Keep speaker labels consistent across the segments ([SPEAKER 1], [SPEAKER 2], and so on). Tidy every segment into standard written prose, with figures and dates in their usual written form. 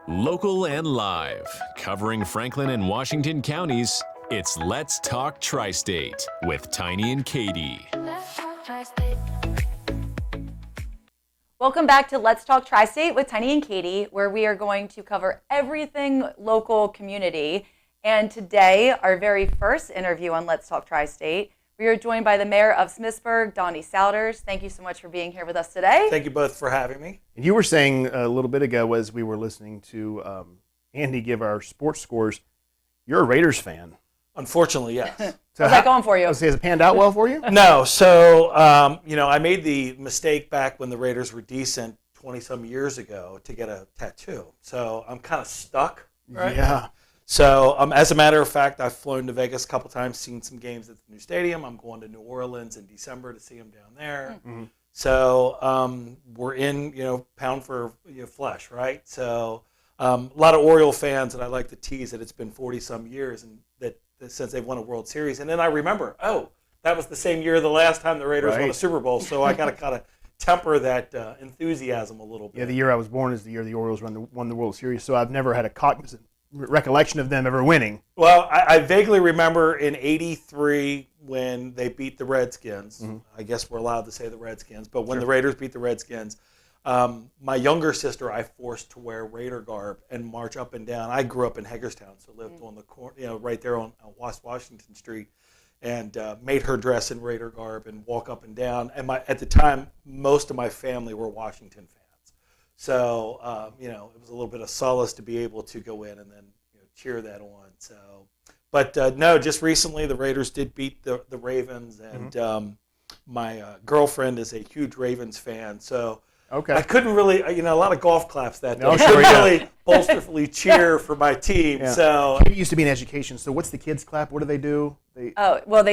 [SPEAKER 1] Local and live, covering Franklin and Washington counties, it's Let's Talk Tristate with Tiny and Katy.
[SPEAKER 2] Welcome back to Let's Talk Tristate with Tiny and Katy, where we are going to cover everything local community. And today, our very first interview on Let's Talk Tristate, we are joined by the Mayor of Smithsburg, Donnie Souders. Thank you so much for being here with us today.
[SPEAKER 3] Thank you both for having me.
[SPEAKER 4] And you were saying a little bit ago as we were listening to Andy give our sports scores, you're a Raiders fan.
[SPEAKER 3] Unfortunately, yes.
[SPEAKER 4] So
[SPEAKER 2] How's that going for you?
[SPEAKER 4] Has it panned out well for you?
[SPEAKER 3] No, so, I made the mistake back when the Raiders were decent 20-some years ago to get a tattoo. So I'm kind of stuck, right?
[SPEAKER 4] Yeah.
[SPEAKER 3] So as a matter of fact, I've flown to Vegas a couple times, seen some games at the new stadium. I'm going to New Orleans in December to see them down there.
[SPEAKER 4] Mm-hmm.
[SPEAKER 3] So we're in, pound for flesh, right? So a lot of Oriole fans, and I like to tease that it's been 40-some years and that since they've won a World Series. And then I remember, that was the same year the last time the Raiders won a Super Bowl. So I got to kind of temper that enthusiasm a little bit.
[SPEAKER 4] Yeah, the year I was born is the year the Orioles won the World Series, so I've never had a cognizant recollection of them ever winning.
[SPEAKER 3] Well, I vaguely remember in '83 when they beat the Redskins. Mm-hmm. I guess we're allowed to say the Redskins, but when the Raiders beat the Redskins, my younger sister I forced to wear Raider garb and march up and down. I grew up in Hagerstown, so lived on the corner, right there on West Washington Street, and made her dress in Raider garb and walk up and down. And at the time, most of my family were Washington fans. So, it was a little bit of solace to be able to go in and then cheer that on. So, but no, just recently the Raiders did beat the Ravens, and my girlfriend is a huge Ravens fan. So I couldn't really, a lot of golf claps that day.
[SPEAKER 4] No,
[SPEAKER 3] I
[SPEAKER 4] sure,
[SPEAKER 3] couldn't really bolsterfully cheer for my team.
[SPEAKER 4] Yeah.
[SPEAKER 3] So
[SPEAKER 4] Katy used to be in education. So what's the kids clap? What do they do?
[SPEAKER 2] They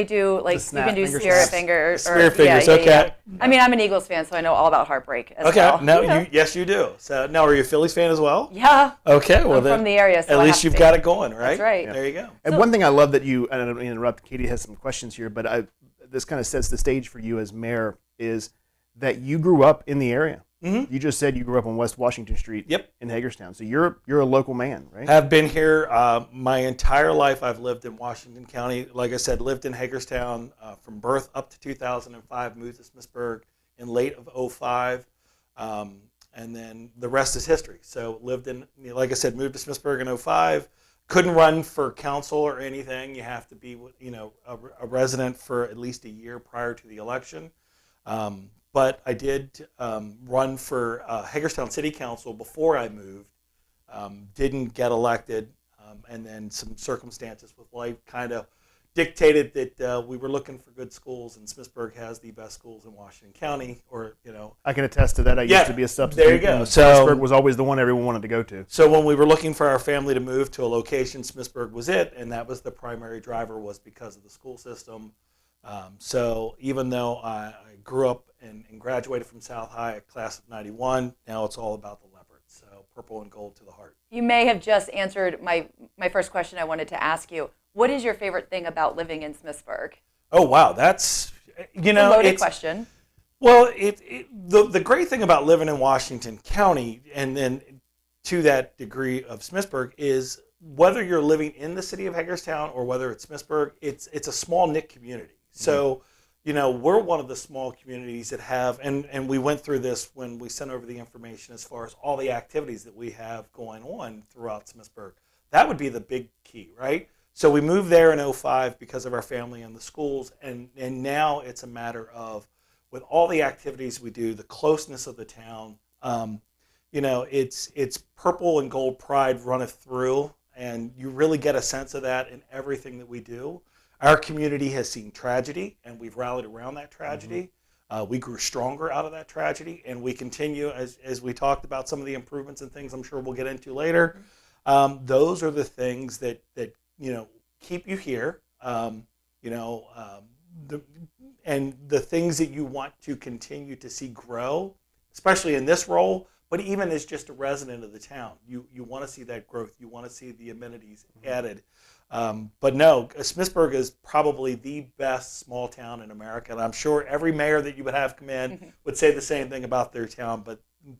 [SPEAKER 2] do like you can do spirit fingers.
[SPEAKER 3] Spirit fingers, okay.
[SPEAKER 2] Yeah. I mean, I'm an Eagles fan, so I know all about heartbreak as well.
[SPEAKER 3] Okay, no, yes you do. So now, are you a Phillies fan as well?
[SPEAKER 2] Yeah.
[SPEAKER 3] Okay, well
[SPEAKER 2] I'm
[SPEAKER 3] then
[SPEAKER 2] from the area, so
[SPEAKER 3] at least you've got it going, right?
[SPEAKER 2] That's right.
[SPEAKER 3] Yeah. There you go.
[SPEAKER 4] And one thing I love that you, and I don't mean to interrupt, Katy has some questions here, but this kind of sets the stage for you as mayor, is that you grew up in the area. Mm-hmm. You just said you grew up on West Washington Street in Hagerstown. So you're a local man, right?
[SPEAKER 3] I've been here my entire life. I've lived in Washington County. Like I said, lived in Hagerstown from birth up to 2005, moved to Smithsburg in late of '05, and then the rest is history. So lived in, like I said, moved to Smithsburg in '05. Couldn't run for council or anything. You have to be, a resident for at least a year prior to the election. But I did run for Hagerstown City Council before I moved, didn't get elected, and then some circumstances with life kind of dictated that we were looking for good schools, and Smithsburg has the best schools in Washington County,
[SPEAKER 4] I can attest to that. I used to be a substitute.
[SPEAKER 3] There you go. So
[SPEAKER 4] Smithsburg was always the one everyone wanted to go to.
[SPEAKER 3] So when we were looking for our family to move to a location, Smithsburg was it, and that was the primary driver, was because of the school system. So even though I grew up and graduated from South High, a class of '91, now it's all about the leopard. So purple and gold to the heart.
[SPEAKER 2] You may have just answered my first question I wanted to ask you. What is your favorite thing about living in Smithsburg?
[SPEAKER 3] Oh, wow. That's,
[SPEAKER 2] a loaded question.
[SPEAKER 3] Well, the great thing about living in Washington County, and then to that degree of Smithsburg, is whether you're living in the city of Hagerstown or whether it's Smithsburg, it's a small knit community. So, we're one of the small communities that have, and we went through this when we sent over the information as far as all the activities that we have going on throughout Smithsburg. That would be the big key, right? So we moved there in '05 because of our family and the schools, and now it's a matter of, with all the activities we do, the closeness of the town, it's purple and gold pride runneth through, and you really get a sense of that in everything that we do. Our community has seen tragedy, and we've rallied around that tragedy. Mm-hmm. We grew stronger out of that tragedy, and we continue, as we talked about some of the improvements and things I'm sure we'll get into later. Those are the things that keep you here, and the things that you want to continue to see grow, especially in this role, but even as just a resident of the town. You want to see that growth. You want to see the amenities added. But no, Smithsburg is probably the best small town in America, and I'm sure every mayor that you would have come in would say the same thing about their town.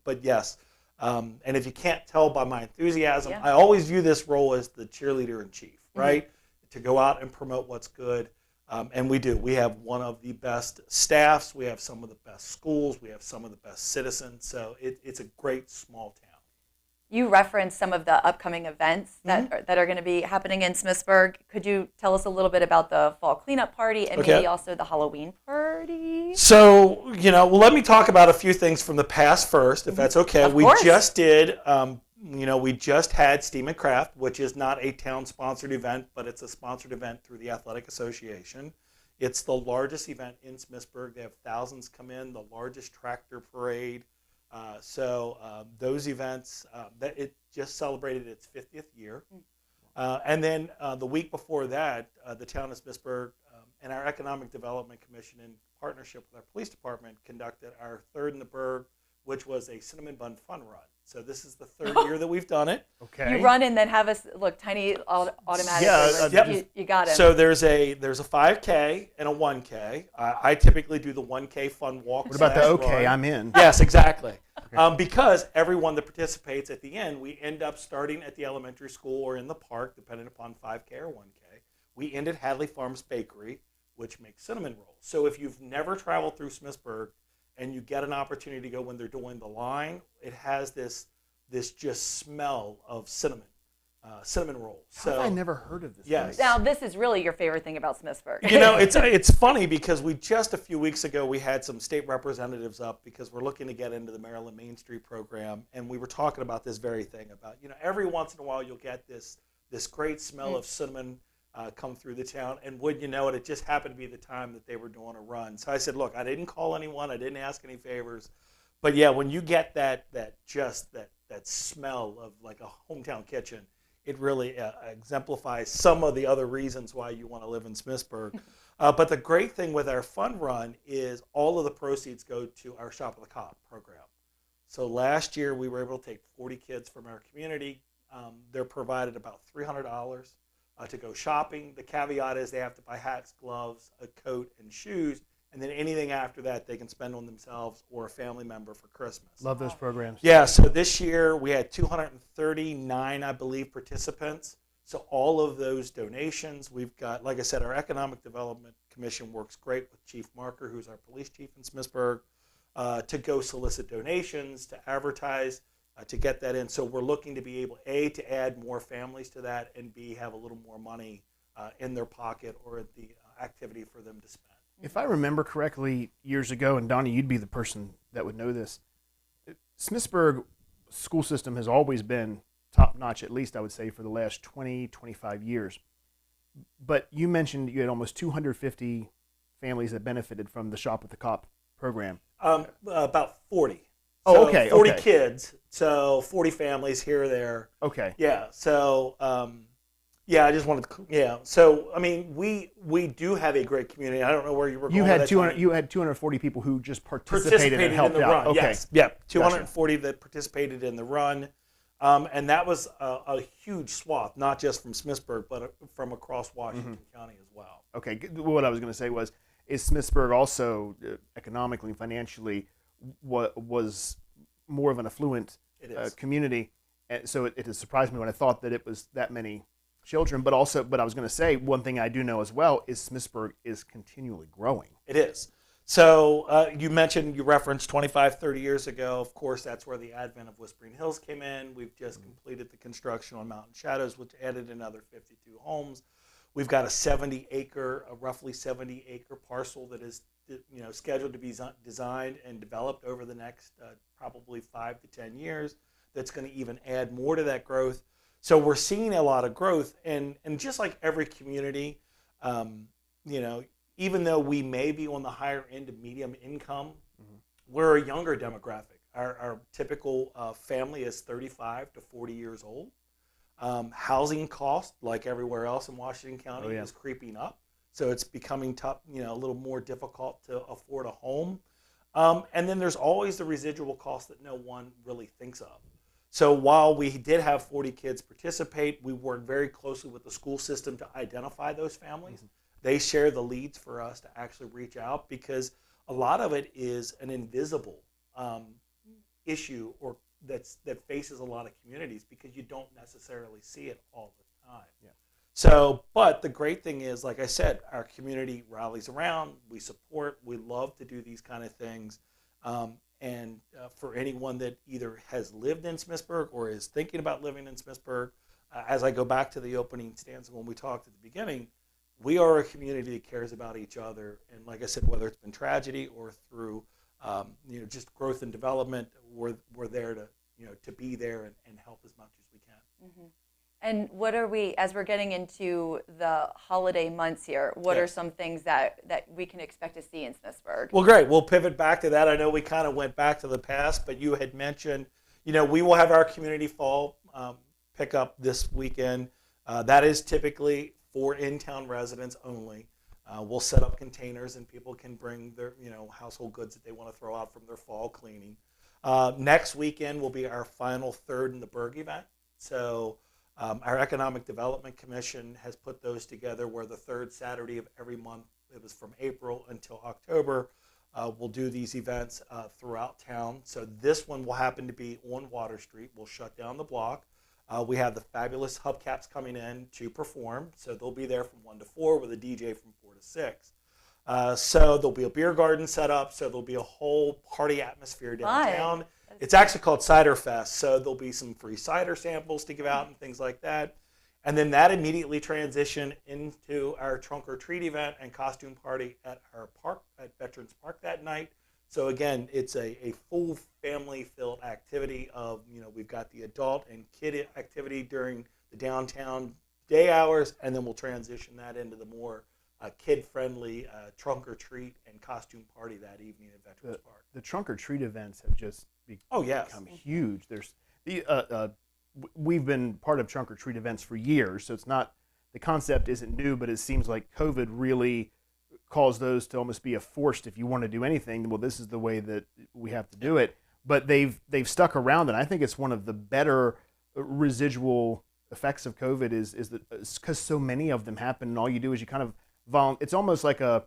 [SPEAKER 3] But yes, And if you can't tell by my enthusiasm, I always view this role as the cheerleader in chief, right? To go out and promote what's good. And we do. We have one of the best staffs. We have some of the best schools. We have some of the best citizens. So it's a great small town.
[SPEAKER 2] You referenced some of the upcoming events that are going to be happening in Smithsburg. Could you tell us a little bit about the fall cleanup party and maybe also the Halloween party?
[SPEAKER 3] So, let me talk about a few things from the past first, if that's okay.
[SPEAKER 2] Of course.
[SPEAKER 3] We just did, we just had Steam and Craft, which is not a town-sponsored event, but it's a sponsored event through the Athletic Association. It's the largest event in Smithsburg. They have thousands come in, the largest tractor parade. Those events, it just celebrated its 50th year. And then the week before that, the town of Smithsburg and our Economic Development Commission, in partnership with our police department, conducted our third in the burg, which was a cinnamon bun fun run. So this is the third year that we've done it.
[SPEAKER 2] Okay. You run and then have us look Tiny automatically.
[SPEAKER 3] Yeah,
[SPEAKER 2] you got it.
[SPEAKER 3] So there's a 5K and a 1K. I typically do the 1K fun walk.
[SPEAKER 4] What about the OK? I'm in.
[SPEAKER 3] Yes, exactly. Because everyone that participates at the end, we end up starting at the elementary school or in the park, depending upon 5K or 1K. We end at Hadley Farms Bakery, which makes cinnamon rolls. So if you've never traveled through Smithsburg, and you get an opportunity to go when they're doing the line, it has this just smell of cinnamon rolls.
[SPEAKER 4] How have I never heard of this?
[SPEAKER 3] Yes.
[SPEAKER 2] Now this is really your favorite thing about Smithsburg.
[SPEAKER 3] It's funny because a few weeks ago we had some state representatives up because we're looking to get into the Maryland Main Street program, and we were talking about this very thing about every once in a while you'll get this great smell of cinnamon come through the town, and wouldn't you know it, it just happened to be the time that they were doing a run. So I said, look, I didn't call anyone, I didn't ask any favors, but yeah, when you get that smell of like a hometown kitchen, it really exemplifies some of the other reasons why you want to live in Smithsburg. But the great thing with our fun run is all of the proceeds go to our Shop with a Cop program. So last year we were able to take 40 kids from our community. They're provided about $300 to go shopping. The caveat is they have to buy hats, gloves, a coat, and shoes, and then anything after that they can spend on themselves or a family member for Christmas.
[SPEAKER 4] Love those programs.
[SPEAKER 3] Yeah, so this year we had 239, I believe, participants. So all of those donations, we've got, like I said, our Economic Development Commission works great with Chief Marker, who's our police chief in Smithsburg, to go solicit donations, to advertise, to get that in. So we're looking to be able, A, to add more families to that, and B, have a little more money in their pocket or the activity for them to spend.
[SPEAKER 4] If I remember correctly, years ago, and Donnie, you'd be the person that would know this, Smithsburg school system has always been top-notch, at least I would say, for the last 20, 25 years. But you mentioned you had almost 250 families that benefited from the Shop with the Cop program.
[SPEAKER 3] About 40.
[SPEAKER 4] Oh,
[SPEAKER 3] so
[SPEAKER 4] okay.
[SPEAKER 3] 40 kids, so 40 families here or there.
[SPEAKER 4] Okay.
[SPEAKER 3] Yeah, so, I just wanted to, so, I mean, we do have a great community. I don't know where you were going.
[SPEAKER 4] You had 240 people who just participated and helped
[SPEAKER 3] in the
[SPEAKER 4] out.
[SPEAKER 3] Run.
[SPEAKER 4] Okay.
[SPEAKER 3] Yes, yeah, 240 that participated in the run. And that was a huge swath, not just from Smithsburg, but from across Washington County as well.
[SPEAKER 4] Okay, what I was going to say was, is Smithsburg also economically and financially was more of an affluent community? And so it has surprised me when I thought that it was that many children. But I was going to say, one thing I do know as well is Smithsburg is continually growing.
[SPEAKER 3] It is. So you referenced 25, 30 years ago. Of course, that's where the advent of Whispering Hills came in. We've just completed the construction on Mountain Shadows, which added another 52 homes. We've got a roughly 70-acre parcel that is scheduled to be designed and developed over the next probably 5 to 10 years. That's going to even add more to that growth. So we're seeing a lot of growth, and just like every community, even though we may be on the higher end of medium income, we're a younger demographic. Our typical family is 35 to 40 years old. Housing cost, like everywhere else in Washington County, is creeping up. So it's becoming tough, a little more difficult to afford a home. And then there's always the residual cost that no one really thinks of. So while we did have 40 kids participate, we worked very closely with the school system to identify those families. They share the leads for us to actually reach out, because a lot of it is an invisible issue or that faces a lot of communities because you don't necessarily see it all the time.
[SPEAKER 4] Yeah.
[SPEAKER 3] So, but the great thing is, like I said, our community rallies around. We support. We love to do these kind of things. And for anyone that either has lived in Smithsburg or is thinking about living in Smithsburg, as I go back to the opening stanza when we talked at the beginning, we are a community that cares about each other. And like I said, whether it's been tragedy or through just growth and development, we're there to be there and help as much as we can.
[SPEAKER 2] Mm-hmm. And what are we, as we're getting into the holiday months here, what are some things that we can expect to see in Smithsburg?
[SPEAKER 3] Well, great. We'll pivot back to that. I know we kind of went back to the past, but you had mentioned, we will have our community fall pickup this weekend. That is typically for in-town residents only. We'll set up containers and people can bring their, household goods that they want to throw out from their fall cleaning. Next weekend will be our final third in the Berg event. So our Economic Development Commission has put those together where the third Saturday of every month, it was from April until October, we'll do these events throughout town. So this one will happen to be on Water Street. We'll shut down the block. We have the fabulous Hubcaps coming in to perform. So they'll be there from 1 to 4 with a DJ from 4 to 6. So there'll be a beer garden set up. So there'll be a whole party atmosphere downtown. It's actually called Cider Fest. So there'll be some free cider samples to give out and things like that. And then that immediately transitioned into our trunk or treat event and costume party at our park, at Veterans Park that night. So again, it's a full family-filled activity of, we've got the adult and kid activity during the downtown day hours, and then we'll transition that into the more kid-friendly trunk or treat and costume party that evening at Veterans Park.
[SPEAKER 4] The trunk or treat events have just become huge. There's we've been part of trunk or treat events for years, so it's not, the concept isn't new, but it seems like COVID really caused those to almost be a forced, if you want to do anything, well, this is the way that we have to do it. But they've stuck around, and I think it's one of the better residual effects of COVID is that because so many of them happen, and all you do is you kind of it's almost like a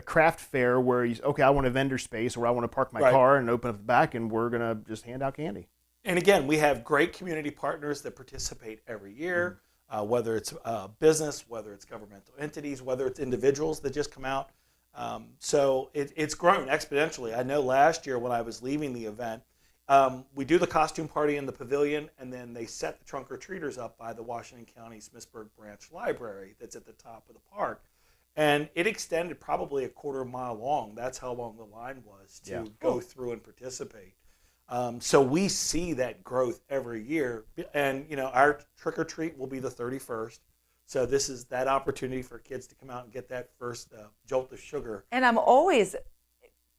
[SPEAKER 4] craft fair where I want a vendor space, or I want to park my car and open up the back, and we're gonna just hand out candy.
[SPEAKER 3] And again, we have great community partners that participate every year, whether it's business, whether it's governmental entities, whether it's individuals that just come out. So it's grown exponentially. I know last year when I was leaving the event, we do the costume party in the pavilion, and then they set the trunk or treaters up by the Washington County Smithsburg Branch Library that's at the top of the park. And it extended probably a quarter mile long. That's how long the line was to go through and participate. So we see that growth every year. And, our trick or treat will be the 31st. So this is that opportunity for kids to come out and get that first jolt of sugar.
[SPEAKER 2] And I'm always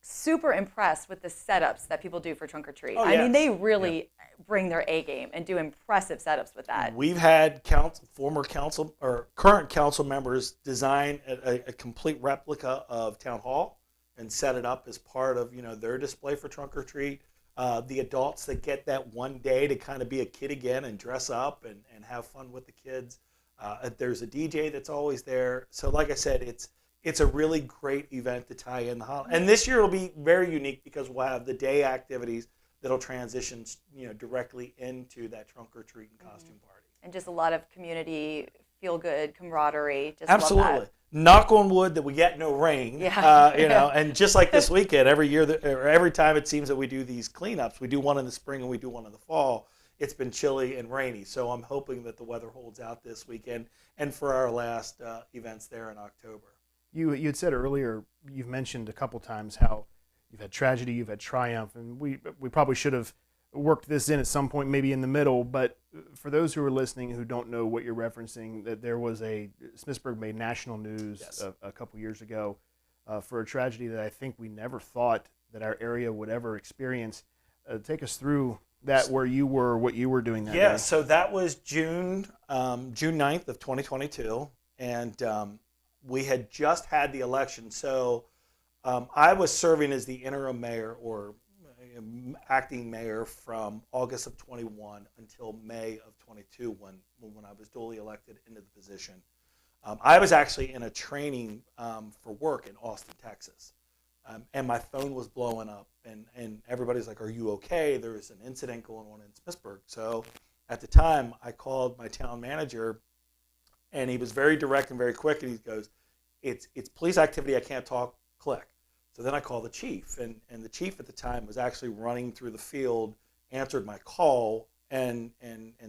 [SPEAKER 2] super impressed with the setups that people do for trunk or treat.
[SPEAKER 3] Oh,
[SPEAKER 2] I mean, they really bring their A game and do impressive setups with that.
[SPEAKER 3] We've had former council or current council members design a complete replica of Town Hall and set it up as part of their display for trunk or treat. The adults that get that one day to kind of be a kid again and dress up and have fun with the kids. There's a DJ that's always there. So like I said, it's a really great event to tie in the holiday. And this year will be very unique because we'll have the day activities that'll transition, directly into that trunk or treat and costume party.
[SPEAKER 2] And just a lot of community feel-good camaraderie. Just
[SPEAKER 3] Absolutely.
[SPEAKER 2] Love that.
[SPEAKER 3] Knock on wood that we get no rain. And just like this weekend, every time it seems that we do these cleanups, we do one in the spring and we do one in the fall. It's been chilly and rainy, so I'm hoping that the weather holds out this weekend and for our last events there in October.
[SPEAKER 4] You had said earlier, you've mentioned a couple times how you've had tragedy, you've had triumph, and we probably should have worked this in at some point, maybe in the middle, but for those who are listening who don't know what you're referencing, that there was Smithsburg made national news a couple years ago for a tragedy that I think we never thought that our area would ever experience. Take us through that, where you were, what you were doing that day.
[SPEAKER 3] So that was June 9th of 2022, and we had just had the election. So I was serving as the interim mayor or acting mayor from August of 21 until May of 22 when I was duly elected into the position. I was actually in a training for work in Austin, Texas. and my phone was blowing up, and everybody's like, "Are you okay? There's an incident going on in Smithsburg." So at the time, I called my town manager, and he was very direct and very quick, and he goes, it's police activity, I can't talk, click. So then I called the chief, and the chief at the time was actually running through the field, answered my call, and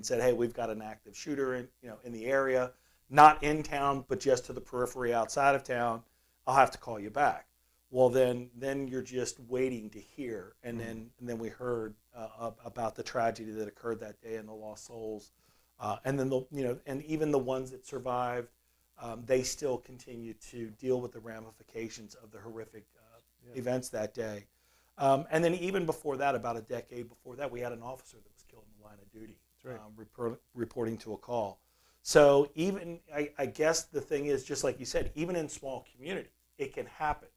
[SPEAKER 3] said, "Hey, we've got an active shooter in the area, not in town, but just to the periphery outside of town. I'll have to call you back." Well, then you're just waiting to hear, and then we heard about the tragedy that occurred that day and the lost souls, and then and even the ones that survived, they still continue to deal with the ramifications of the horrific events that day, and then even before that, about a decade before that, we had an officer that was killed in the line of duty, reporting to a call. So even I guess the thing is, just like you said, even in small communities, it can happen.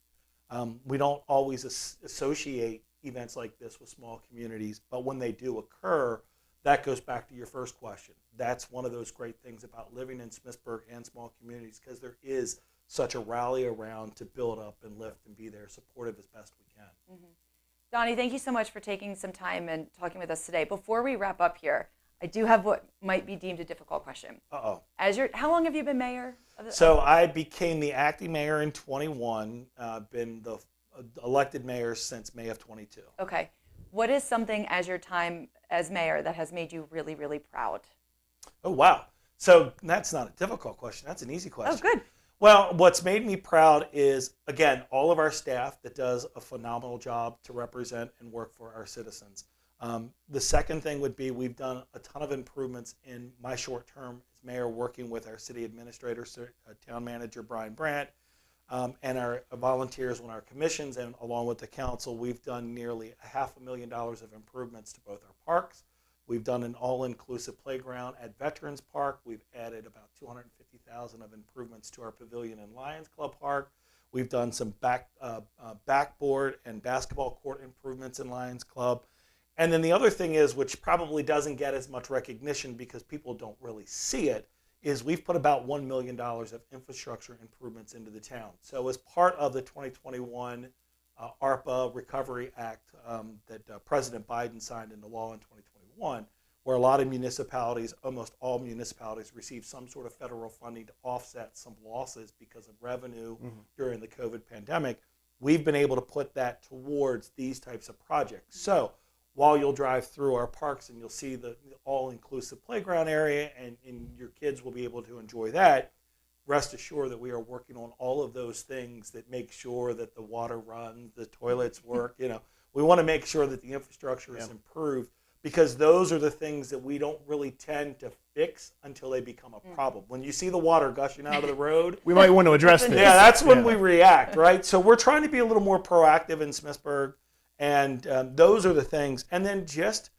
[SPEAKER 3] We don't always associate events like this with small communities, but when they do occur, that goes back to your first question. That's one of those great things about living in Smithsburg and small communities, because there is such a rally around to build up and lift and be there supportive as best we can.
[SPEAKER 2] Mm-hmm. Donnie, thank you so much for taking some time and talking with us today. Before we wrap up here, I do have what might be deemed a difficult question.
[SPEAKER 3] Uh-oh.
[SPEAKER 2] How long have you been mayor?
[SPEAKER 3] So I became the acting mayor in 21, been the elected mayor since May of 22.
[SPEAKER 2] Okay. What is something as your time as mayor that has made you really, really proud?
[SPEAKER 3] Oh, wow. So that's not a difficult question. That's an easy question.
[SPEAKER 2] Oh, good.
[SPEAKER 3] Well, what's made me proud is, again, all of our staff that does a phenomenal job to represent and work for our citizens. The second thing would be, we've done a ton of improvements in my short term as mayor, working with our city administrator, town manager Brian Brandt, and our volunteers on our commissions, and along with the council. We've done nearly $500,000 of improvements to both our parks. We've done an all-inclusive playground at Veterans Park. We've added about $250,000 of improvements to our pavilion and Lions Club Park. We've done some backboard and basketball court improvements in Lions Club. And then the other thing is, which probably doesn't get as much recognition because people don't really see it, is we've put about $1 million of infrastructure improvements into the town. So as part of the 2021 ARPA Recovery Act that President Biden signed into law in 2021, where a lot of municipalities, almost all municipalities, received some sort of federal funding to offset some losses because of revenue during the COVID pandemic, we've been able to put that towards these types of projects. So while you'll drive through our parks and you'll see the all-inclusive playground area, and your kids will be able to enjoy that, rest assured that we are working on all of those things that make sure that the water runs, the toilets work. We want to make sure that the infrastructure is improved, because those are the things that we don't really tend to fix until they become a problem. When you see the water gushing out of the road,
[SPEAKER 4] we might want to address this.
[SPEAKER 3] Yeah, that's when we react, right? So we're trying to be a little more proactive in Smithsburg. And those are the things. And then just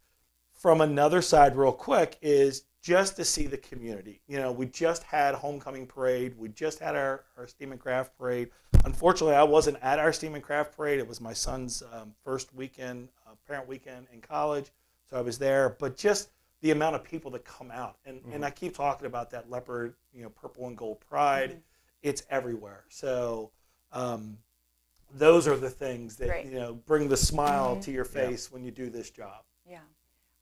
[SPEAKER 3] from another side real quick is just to see the community. We just had homecoming parade. We just had our Steam and Craft parade. Unfortunately, I wasn't at our Steam and Craft parade. It was my son's first weekend, parent weekend in college. So I was there. But just the amount of people that come out. And I keep talking about that leopard, purple and gold pride. It's everywhere. So those are the things that bring the smile to your face when you do this job.
[SPEAKER 2] Yeah.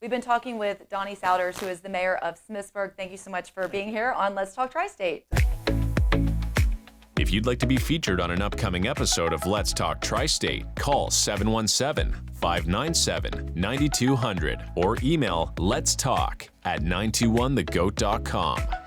[SPEAKER 2] We've been talking with Donnie Souders, who is the mayor of Smithsburg. Thank you so much for being here on Let's Talk Tri-State.
[SPEAKER 1] If you'd like to be featured on an upcoming episode of Let's Talk Tri-State, call 717-597-9200 or email letstalk@921thegoat.com.